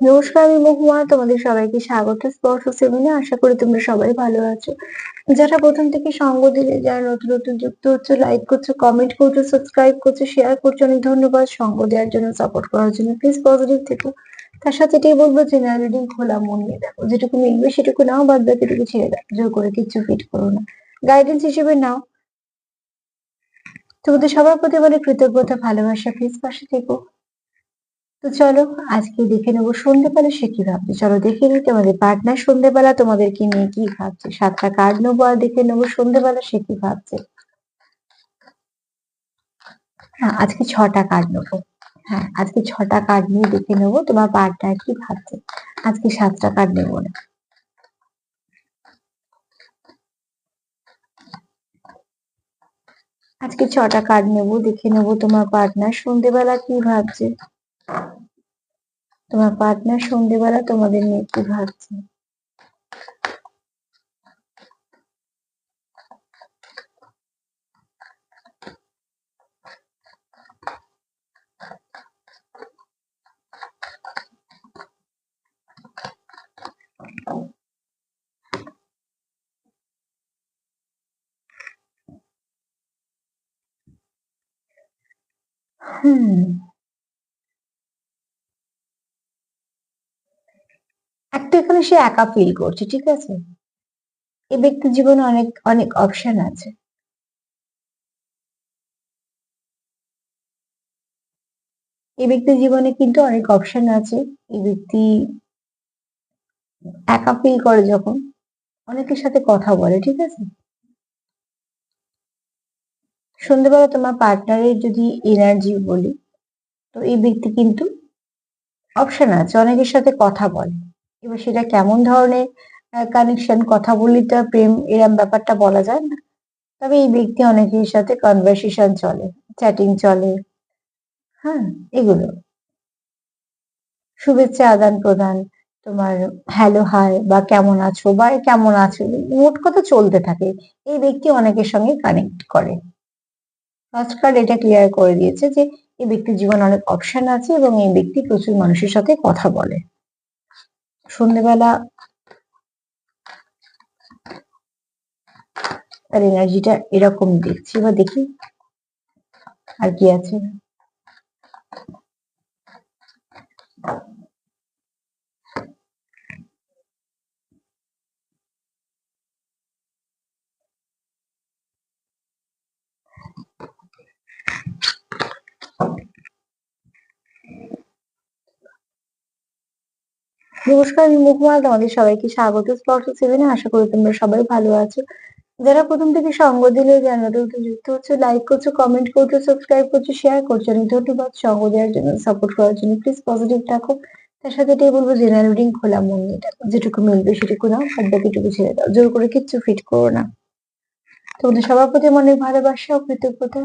নমস্কার, আমি মহুয়া। তোমাদের সবাইকে স্বাগত স্পর্শ সেভেনে। আশা করি তোমরা সবাই ভালো আছো। যারা প্রথম থেকে সঙ্গ দিলে, যারা নতুন নতুন যুক্ত হচ্ছে, লাইক করছো, কমেন্ট করছো, সাবস্ক্রাইব করছো, শেয়ার করছো, অনেক ধন্যবাদ। সঙ্গ দেওয়ার জন্য, সাপোর্ট করার জন্য। প্লিজ পজিটিভ থেকো। তার সাথে এটাই বলবো, জেনারেল রিডিং খোলা মন নিয়ে দেখো। যেটুকু মিলবে সেটুকু নাও, বাদ বাকিটুকু ছেড়ে দাও। জোর করে কিচ্ছু ফিট করো না, গাইডেন্স হিসেবে নাও। তোমাদের সবার প্রতি অনেক কৃতজ্ঞতা, ভালোবাসা। প্লিজ পাশে থেকো। তো চলো, আজকে দেখে নেবো সন্ধ্যেবেলা সে কি ভাবছে। চলো দেখে নিই তোমাদের পার্টনার সন্ধ্যেবেলা তোমাদেরকে নিয়ে কি ভাবছে। 7টা কার্ড নেবো আর দেখে নেবো সন্ধ্যেবেলা সে কি ভাবছে। হ্যাঁ, আজকে 6টা কার্ড নেবো। হ্যাঁ, আজকে 6টা কার্ড নিয়ে দেখে নেবো তোমার পার্টনার কি ভাবছে। আজকে 7টা কার্ড নেবো না। আজকে 6টা কার্ড নেবো, দেখে নেবো তোমার পার্টনার সন্ধ্যেবেলা কি ভাবছে। তোমার পার্টনার সন্ধ্যেবেলা তোমাদের নিয়ে কি ভাবছে। হুম, একটা এখানে সে একা ফিল করছে, ঠিক আছে। এই ব্যক্তির জীবনে অনেক অনেক অপশন আছে। এই ব্যক্তির জীবনে কিন্তু অনেক অপশন আছে। এই ব্যক্তি একা ফিল করে যখন, অনেকের সাথে কথা বলে, ঠিক আছে। সন্ধ্যেবেলা তোমার পার্টনারের যদি এনার্জি বলি, তো এই ব্যক্তি কিন্তু অপশন আছে, অনেকের সাথে কথা বলে। এবার সেটা কেমন ধরনের কানেকশন, কথা বলি তো আর প্রেম এরম ব্যাপারটা বলা যায় না। তবে এই ব্যক্তি অনেকের সাথে কনভার্সেশন চলে, চ্যাটিং চলে। হ্যাঁ, এগুলো শুভেচ্ছা আদান প্রদান, তোমার হ্যালো হাই বা কেমন আছো বা কেমন আছো, মোট কথা চলতে থাকে। এই ব্যক্তি অনেকের সঙ্গে কানেক্ট করে। ফার্স্ট কার্ড এটা ক্লিয়ার করে দিয়েছে যে এই ব্যক্তির জীবনে অনেক অপশন আছে এবং এই ব্যক্তি প্রচুর মানুষের সাথে কথা বলে। সন্ধ্যেবেলা তার এনার্জিটা এরকম দেখছি, বা দেখি আর কি আছে। নমস্কার, আমি মুকুমাল। তোমাদের সবাইকে স্বাগত স্পর্শ সেভেনে। আশা করি তোমরা সবাই ভালো আছো। যারা প্রথম থেকে সঙ্গ দিলে, যারা নতুন যুক্ত হচ্ছে, লাইক করছো, কমেন্ট করছো, সাবস্ক্রাইব করছো, শেয়ার করছো, অনেক ধন্যবাদ। সঙ্গ দেওয়ার জন্য, সাপোর্ট করার জন্য। প্লিজ পজিটিভ থাকো। তার সাথে এটাই বলবো, জেনারেল রিডিং খোলা মন নিয়ে দেখো। যেটুকু মিলবে সেটুকু নাও, বাদ বাকিটুকু ছেড়ে দাও। জোর করে কিচ্ছু ফিট করো না। তোমাদের সবার প্রতি আমার অনেক ভালোবাসা ও কৃতজ্ঞতা।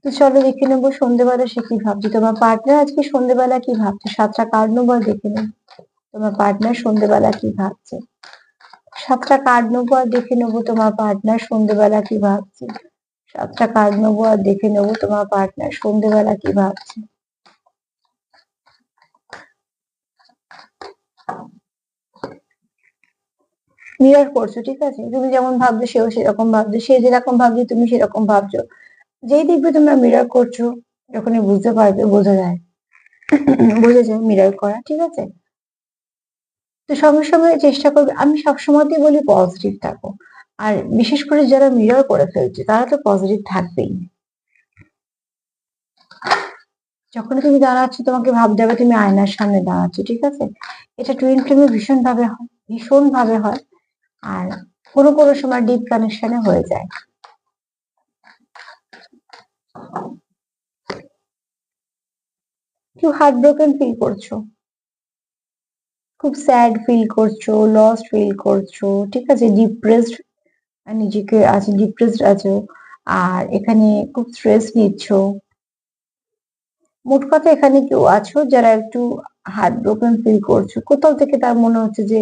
তো চলো দেখে নেবো সন্ধ্যেবেলা সে কি ভাবছে। তোমার পার্টনার আজকে সন্ধ্যেবেলা কি ভাবছে। 7টা কার্ড নেবো আর দেখে নেবো তোমার পার্টনার সন্ধ্যেবেলা কি ভাবছে। 7টা কার্ড নেবো আর দেখে নেবো তোমার পার্টনার সন্ধ্যেবেলা কি ভাবছে। 7টা কার্ড নেবো আর দেখে নেবো তোমার পার্টনার সন্ধ্যেবেলা কি ভাবছে। মিরর করছো, ঠিক আছে। তুমি যেমন ভাবছো সেও সেরকম ভাবছে, সে যেরকম ভাবছে তুমি সেরকম ভাবছো। যেই দেখবে তোমরা মিরর করছো, যখনই বুঝতে পারবে, বোঝা যায়, বোঝা যায় মিরর করা, ঠিক আছে। তো সঙ্গে সঙ্গে চেষ্টা করবে, আমি সবসময়তেই বলি পজিটিভ থাকো। আর বিশেষ করে যারা মিরর করে ফেলছে তারা তো পজিটিভ থাকবেই। যখন তুমি দাঁড়াচ্ছ, তোমাকে ভাবতে হবে তুমি আয়নার সামনে দাঁড়াচ্ছ, ঠিক আছে। এটা টুইন ফ্লেমে ভীষণ ভাবে হয়, ভীষণ ভাবে হয়। আর কোনো কোনো সময় ডিপ কানেকশনে হয়ে যায়। কেউ হার্ট ব্রোকেন ফিল করছো, খুব স্যাড ফিল করছো, লস্ট ফিল করছো, ঠিক আছে। ডিপ্রেসড, নিজেকে আছে, ডিপ্রেসড আছো। আর এখানে খুব স্ট্রেস নিচ্ছো। মোট কথা এখানে কেউ আছো যারা একটু হার্ট ব্রোকেন ফিল করছো। কোথাও থেকে তার মনে হচ্ছে যে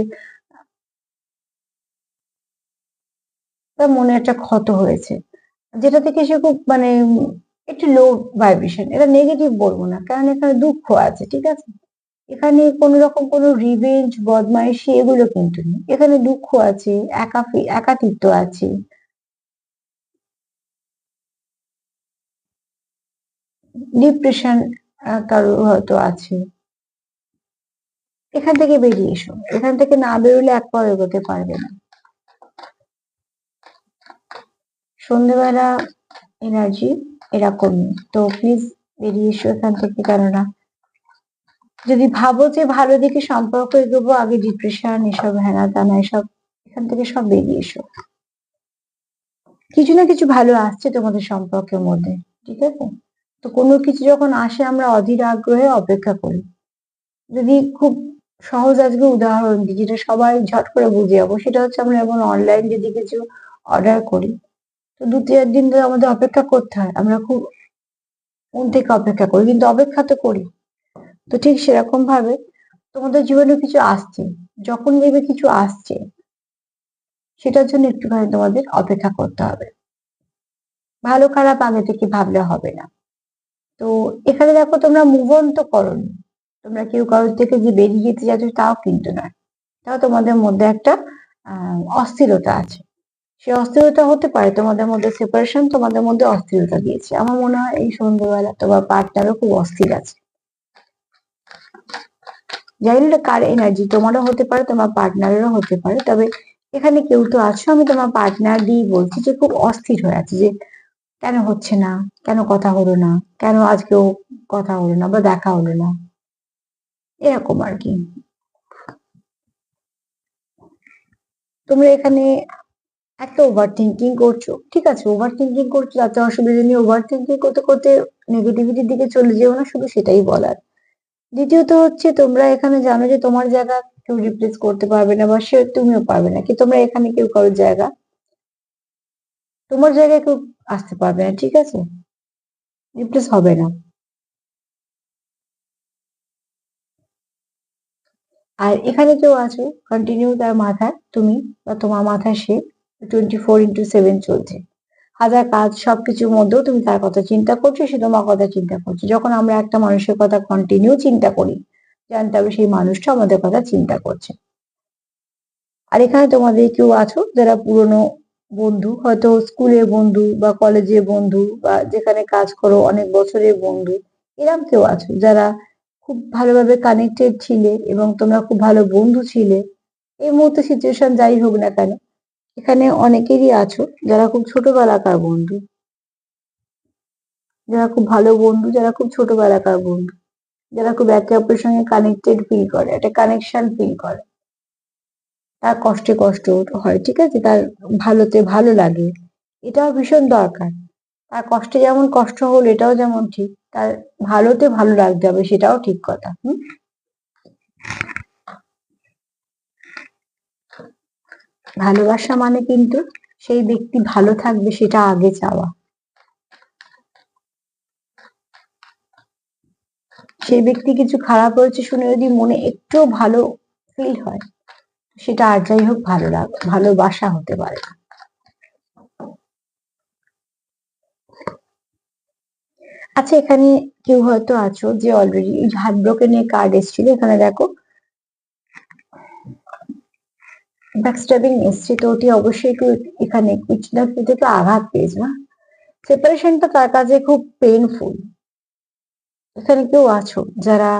তার মনে একটা ক্ষত হয়েছে, যেটা থেকে সে খুব মানে একটু লো ভাইব্রেশন। এটা নেগেটিভ বলবো না, কারণ এখানে দুঃখ আছে, ঠিক আছে। এখানে কোনো রকম কোনো রিভেঞ্জ বদমাইশি এগুলো কিন্তু নেই। এখানে দুঃখ আছে, একাকিত্ব আছে, ডিপ্রেশন কারো হয়তো আছে। এখান থেকে বেরিয়ে এসো, এখান থেকে না বেরোলে এক পাও এগোতে পারবে না। সন্ধ্যেবেলা এনার্জি এরকমই, তো প্লিজ বেরিয়ে এসো এখান থেকে। কেননা যদি ভাবো যে ভালো দিকে সম্পর্ক এগোবো, আগে ডিপ্রেশন এসব হেনা তেনা এসব এখান থেকে সব বেরিয়ে এসো। কিছু না কিছু ভালো আসছে তোমাদের সম্পর্কের মধ্যে, ঠিক আছে? তো কোনো কিছু যখন আসে আমরা অধীর আগ্রহে অপেক্ষা করি। যদি খুব সহজ আজকে উদাহরণ দিই, যেটা সবাই ঝট করে বুঝে যাবো, সেটা হচ্ছে আমরা এখন অনলাইন যদি কিছু অর্ডার করি, তো 2-4 দিন ধরে আমাদের অপেক্ষা করতে হয়। আমরা খুব মন থেকে অপেক্ষা করি, কিন্তু অপেক্ষা তো করি। তো ঠিক সেরকম ভাবে তোমাদের জীবনে কিছু আসছে, যখন দেখবে কিছু আসছে, সেটার জন্য একটুখানি তোমাদের অপেক্ষা করতে হবে। ভালো খারাপ আগে থেকে ভাবলে হবে না। তো এখানে দেখো তোমরা মুভ অন তো করোনি, তোমরা কেউ কারোর থেকে যে বেরিয়ে যেতে যাচ্ছ তাও কিন্তু নয়। তাও তোমাদের মধ্যে একটা অস্থিরতা আছে। সেই অস্থিরতা হতে পারে তোমাদের মধ্যে সেপারেশন তোমাদের মধ্যে অস্থিরতা দিয়েছে। আমার মনে হয় এই সন্ধ্যেবেলা তোমার পার্টনারও খুব অস্থির আছে। জানি না এটা কার এনার্জি, তোমারও হতে পারে তোমার পার্টনারেরও হতে পারে, তবে এখানে কেউ তো আছো, আমি তোমার পার্টনার দিয়ে বলছি যে খুব অস্থির হয়ে আছে, যে কেন হচ্ছে না, কেন কথা হলো না, কেন আজকেও কথা হলো না বা দেখা হলো না, এরকম আর কি। তোমরা এখানে একটা ওভার থিঙ্কিং করছো, ঠিক আছে, ওভার থিঙ্কিং করছো, তাতে অসুবিধা নেই। ওভার থিঙ্কিং করতে করতে নেগেটিভিটির দিকে চলে যেও না, শুধু সেটাই বলার। দ্বিতীয়ত হচ্ছে তোমরা এখানে জানো যে তোমার জায়গা কেউ রিপ্লেস করতে পারবে না, বা সে তুমিও পারবে না, কি তোমরা এখানে কেউ কারোর জায়গা, তোমার জায়গায় কেউ আসতে পারবে না, ঠিক আছে, রিপ্লেস হবে না। আর এখানে কেউ আছো কন্টিনিউ, তার মাথায় তুমি বা তোমার মাথায় সে 24/7 চলছে। হাজার কাজ সবকিছুর মধ্যেও তুমি তার কথা চিন্তা করছো, সে তোমার কথা চিন্তা করছে। যখন আমরা একটা মানুষের কথা কন্টিনিউ চিন্তা করি, জানতে হবে সেই মানুষটা আমাদের কথা চিন্তা করছে। আর এখানে তোমাদের কেউ আছো যারা পুরনো বন্ধু, হয়তো স্কুলের বন্ধু বা কলেজের বন্ধু বা যেখানে কাজ করো অনেক বছরের বন্ধু, এরকম কেউ আছো যারা খুব ভালোভাবে কানেক্টেড ছিলে এবং তোমরা খুব ভালো বন্ধু ছিলে। এই মুহূর্তে সিচুয়েশন যাই হোক না কেন, এখানে অনেকেরই আছো যারা খুব ছোটবেলাকার বন্ধু, যারা খুব ভালো বন্ধু, যারা খুব ছোটবেলাকার বন্ধু, যারা খুব একে অপরের সঙ্গে কানেক্টেড ফিল করে, একটা কানেকশন ফিল করে। তার কষ্টে কষ্ট হয়, ঠিক আছে, তার ভালোতে ভালো লাগে, এটাও ভীষণ দরকার। তার কষ্টে যেমন কষ্ট হলো এটাও যেমন ঠিক, তার ভালোতে ভালো লাগতে হবে সেটাও ঠিক কথা। ভালোবাসা মানে কিন্তু সেই ব্যক্তি ভালো থাকবে সেটা আগে চাওয়া। সেই ব্যক্তি কিছু খারাপ হয়েছে শুনে যদি মনে একটু ভালো ফিল হয়, সেটা আর যাই হোক ভালোবাসা হতে পারে না। আচ্ছা, এখানে কেউ হয়তো আছো যে অলরেডি এই হার্ট ব্রোকেনের কার্ড এসেছিল, এখানে দেখো ব্যাকস্ট্যাবিং এসছে, তো ওটি অবশ্যই একটু এখানে কিছু না কিছু থেকে আঘাত পেয়েছে না। সেপারেশনটা তার কাছে খুব পেইনফুল। এখানে কেউ আছো যারা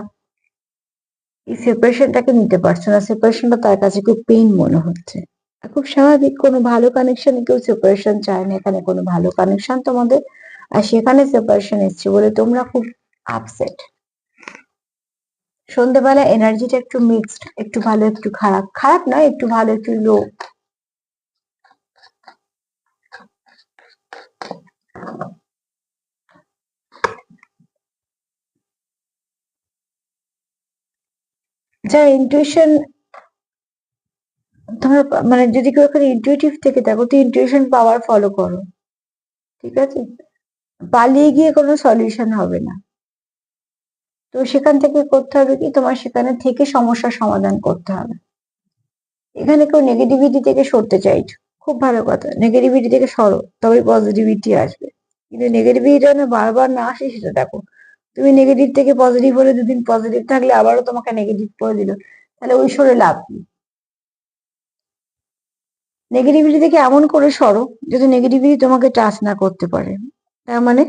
এই সেপারেশনটাকে নিতে পারছো না, সেপারেশনটা তার কাছে খুব পেইন মনে হচ্ছে। আর খুব স্বাভাবিক, কোনো ভালো কানেকশনে কেউ সেপারেশন চায় না, এখানে কোনো ভালো কানেকশন তোমাদের, আর সেখানে সেপারেশন এসছে বলে তোমরা খুব আপসেট। সন্ধ্যেবেলা এনার্জিটা একটু মিক্সড, একটু ভালো একটু খারাপ, খারাপ নয়, একটু ভালো একটু লো। যারা ইনটুইশন, তোমার মানে যদি কেউ এখানে ইনটুইটিভ থেকে থাকো, তো ইনটুইশন পাওয়ার ফলো করো, ঠিক আছে, পালিয়ে গিয়ে কোনো সলিউশন হবে না। তো সেখান থেকে করতে হবে কি, তোমার সেখানে থেকে সমস্যার সমাধান করতে হবে। এখানে কেউ নেগেটিভিটি থেকে সরতে চাইছো, খুব ভালো কথা, নেগেটিভিটি থেকে সরো, তবে পজিটিভিটি আসবে। কিন্তু নেগেটিভিটি যেন বারবার না আসে সেটা দেখো। তুমি নেগেটিভ থেকে পজিটিভ হলে, দুদিন পজিটিভ থাকলে আবারও তোমাকে নেগেটিভ করে দিল, তাহলে ওই সরে লাভ কি? নেগেটিভিটি থেকে এমন করে সরো যাতে নেগেটিভিটি তোমাকে টাচ না করতে পারে। তার মানে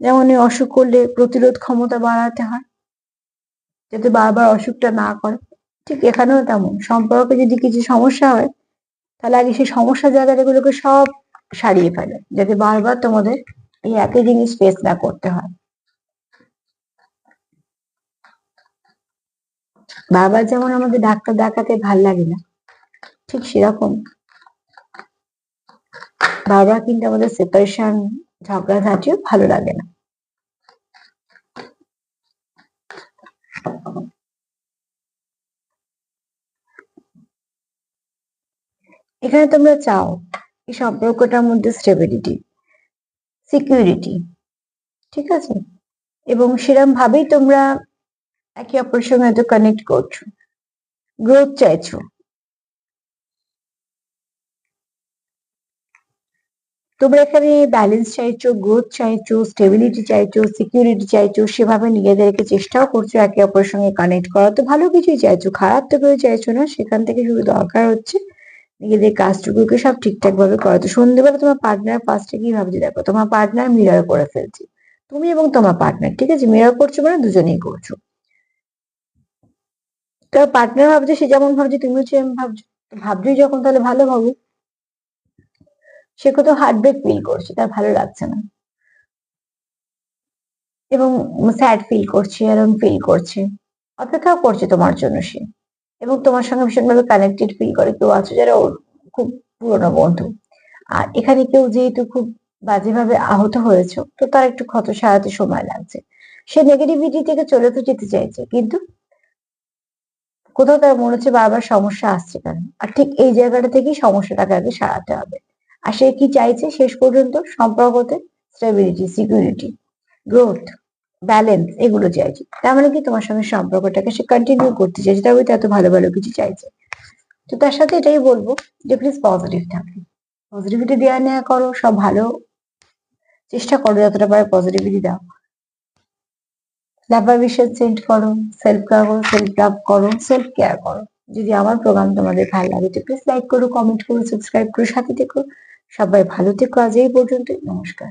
যেমন এই অসুখ করলে প্রতিরোধ ক্ষমতা বাড়াতে হয় যাতে বারবার অসুখটা না করে, ঠিক এখানেও তেমন। সম্পর্কে যদি কিছু সমস্যা হয় তাহলে আগে সেই সমস্যার জায়গাগুলোকে সব সারিয়ে ফেলে যাতে বারবার তোমাদের এই একই জিনিস ফেস না করতে হয়। বারবার যেমন আমাদের ডাক্তার দেখাতে ভাল লাগে না, ঠিক সেরকম বারবার কিন্তু আমাদের সেপারেশন, ঝগড়াঝাঁটিও ভালো লাগে না। এখানে তোমরা চাও এই সম্পর্কটার মধ্যে স্টেবিলিটি, সিকিউরিটি, ঠিক আছে? এবং সেরকম ভাবেই তোমরা একে অপরের সঙ্গে হয়তো কানেক্ট করছো, গ্রোথ চাইছো। তোমরা এখানে ব্যালেন্স চাইছো, গ্রোথ চাইছো, স্টেবিলিটি চাইছো, সিকিউরিটি চাইছো, সেভাবে নিজেদেরকে চেষ্টাও করছো একে অপরের সঙ্গে কানেক্ট করা। তো ভালো কিছুই চাইছো, খারাপ তো কেউ চাইছো না। সেখান থেকে শুধু দরকার হচ্ছে নিজেদের কাজটুকুকে সব ঠিকঠাক ভাবে করা। তো সন্ধ্যেবেলা তোমার পার্টনার ফার্স্টে কি ভাবছে দেখো, তোমার পার্টনার মিরর করে ফেলছে, তুমি এবং তোমার পার্টনার, ঠিক আছে? মিরর করছো মানে দুজনেই করছো। তোমার পার্টনার ভাবছে সে যেমন ভাবছে তুমিও সেম ভাবছো, তো ভাবছোই যখন তাহলে ভালো ভাবো। সে কোথাও হার্টব্রেক ফিল করছে, তার ভালো লাগছে না এবং স্যাড ফিল করছে, এরম ফিল করছে, অপেক্ষাও করছে তোমার জন্য সে। এবং তোমার সঙ্গে ভীষণভাবে কানেক্টেড ফিল করে কেউ আছে যারা ওর খুব পুরনো বন্ধু। আর এখানে কেউ যেহেতু খুব বাজেভাবে আহত হয়েছে, তো তার একটু ক্ষত সারাতে সময় লাগছে। সে নেগেটিভিটি থেকে চলে তো যেতে চাইছে, কিন্তু কোথাও তার মনে হচ্ছে বারবার সমস্যা আসছে কেন, আর ঠিক এই জায়গাটা থেকেই সমস্যাটাকে আগে সারাতে হবে। আর সে কি চাইছে শেষ পর্যন্ত সম্পর্কতে? স্টেবিলিটি, সিকিউরিটি, গ্রোথ, ব্যালেন্স, এগুলো চাইছে। তার মানে কি তোমার সঙ্গে সম্পর্কটাকে সে কন্টিনিউ করতে চাইছে, তবে তো এত ভালো ভালো কিছু চাইছে। তো তার সাথে এটাই বলবো যে প্লিজ পজিটিভ থাকো, পজিটিভিটি দেওয়া নেওয়া করো, সব ভালো চেষ্টা করো যতটা পারে পজিটিভিটি দাও। লাভার সেন্ড করো, সেলফ কেয়ার করো, সেলফ লাভ করো, সেলফ কেয়ার করো। যদি আমার প্রোগ্রাম তোমাদের ভালো লাগে তো প্লিজ লাইক করো, কমেন্ট করো, সাবস্ক্রাইব করো, সাথে থেকো। সবাই ভালো থেকো। আজ এই পর্যন্তই, নমস্কার।